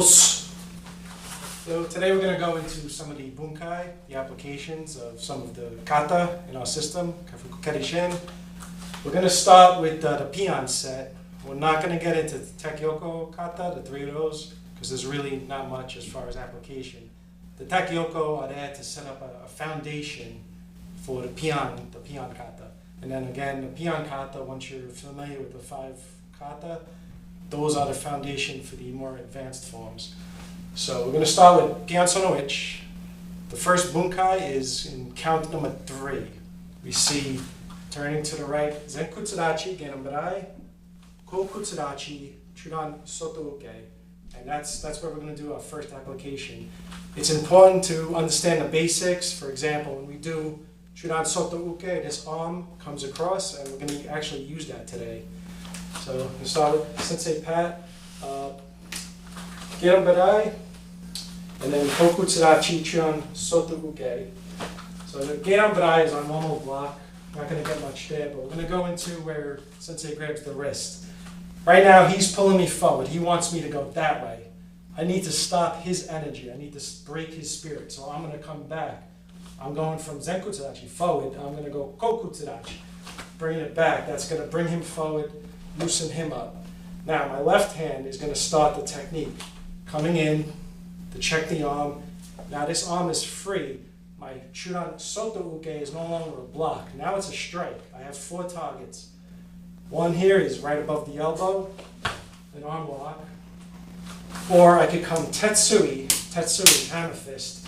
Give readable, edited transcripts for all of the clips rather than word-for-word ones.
So today we're going to go into some of the bunkai, the applications of some of the kata in our system. We're going to start with the Pinan set. We're not going to get into Tekyoko kata, the three of those, because there's really not much as far as application. The Tekyoko are there to set up a foundation for the Pinan kata. And then again, the Pinan kata, once you're familiar with the 5 kata, those are the foundation for the more advanced forms. So we're going to start with Pinan Sono Ichi. The first bunkai is in count number 3. We see, turning to the right, Zenkutsudachi, Genambarai, Kokutsudachi, Chudan Soto Uke. And that's where we're going to do our first application. It's important to understand the basics. For example, when we do Chudan Soto Uke, this arm comes across, and we're going to actually use that today. So we're going to start with Sensei Pat, Genambarai, and then Kokutsudachi, Chudan Soto Uke. So the Genambarai is our normal block. Not going to get much there, but we're going to go into where Sensei grabs the wrist. Right now, he's pulling me forward. He wants me to go that way. I need to stop his energy. I need to break his spirit. So I'm going to come back. I'm going from Zenkutsudachi forward. I'm going to go Kokutsudachi, bringing it back. That's going to bring him forward, loosen him up. Now, my left hand is going to start the technique. Coming in to check the arm. Now, this arm is free. My Chudan Soto Uke is no longer a block. Now it's a strike. I have 4 targets. One here is right above the elbow, an arm lock. Or I could come Tetsui, hammer fist,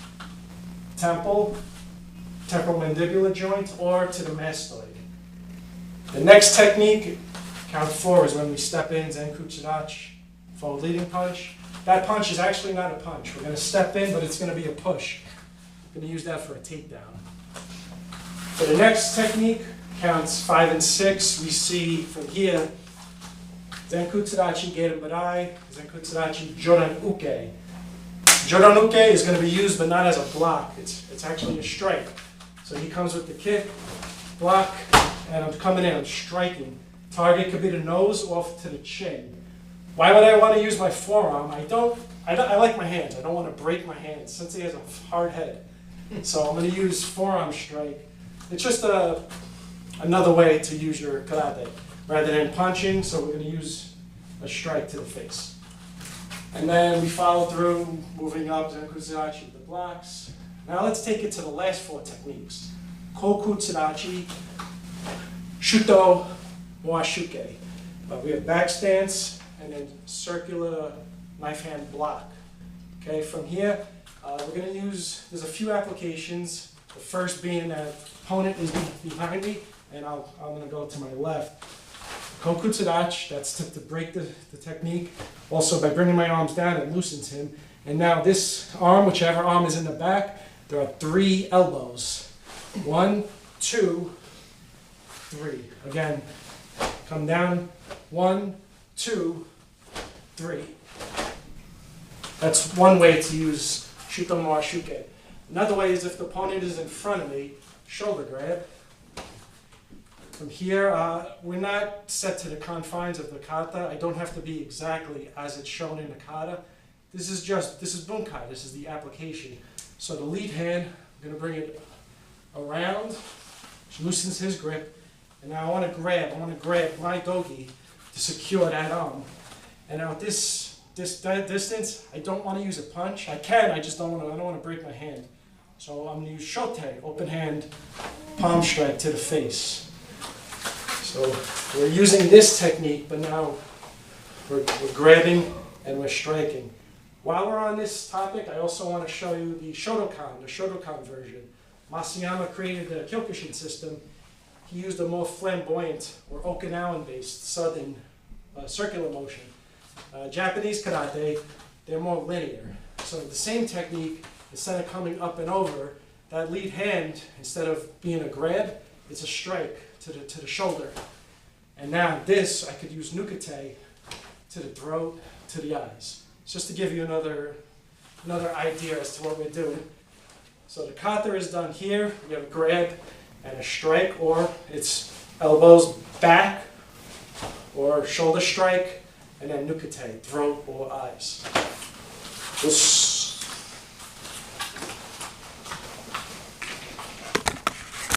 temple mandibular joint, or to the mastoid. The next technique, count 4, is when we step in, Zenkutsudachi, forward leading punch. That punch is actually not a punch. We're going to step in, but it's going to be a push. I'm going to use that for a takedown. For the next technique, counts 5 and 6, we see from here, Zenkutsudachi Gerenbarai, Zenkutsudachi Jodan Uke. Jodan Uke is going to be used, but not as a block. It's actually a strike. So he comes with the kick, block, and I'm coming in, I'm striking. Target could be the nose off to the chin. Why would I want to use my forearm? I like my hands. I don't want to break my hands, since he has a hard head. So I'm going to use forearm strike. It's just another way to use your karate rather than punching, so we're going to use a strike to the face. And then we follow through, moving up Zenkutsudachi with the blocks. Now let's take it to the last 4 techniques. Kokutsudachi, Shuto, Moashuke. We have back stance and then circular knife hand block. Okay, from here, we're going to use, there's a few applications. The first being that opponent is behind me, and I'm going to go to my left. Kokutsudachi, that's to break the technique. Also, by bringing my arms down, it loosens him. And now this arm, whichever arm is in the back, there are 3 elbows. 1, 2, 3. Again, come down. 1, 2, 3. That's one way to use Shuto Moashuke. Another way is if the opponent is in front of me, shoulder grab. From here, we're not set to the confines of the kata. I don't have to be exactly as it's shown in the kata. This is bunkai, this is the application. So the lead hand, I'm going to bring it around, which loosens his grip. And now I want to grab my dogi to secure that arm. And now this distance, I don't want to use a punch. I can, I don't want to break my hand. So I'm going to use shote, open hand, palm strike to the face. So we're using this technique, but now we're grabbing and we're striking. While we're on this topic, I also want to show you the Shotokan version. Masayama created the Kyokushin system. He used a more flamboyant or Okinawan-based southern circular motion. Japanese karate, they're more linear. So the same technique, instead of coming up and over, that lead hand, instead of being a grab, it's a strike to the shoulder. And now this, I could use nukate to the throat, to the eyes. It's just to give you another idea as to what we're doing. So the kata is done here. We have a grab and a strike, or it's elbows back, or shoulder strike, and then nukate, throat or eyes. This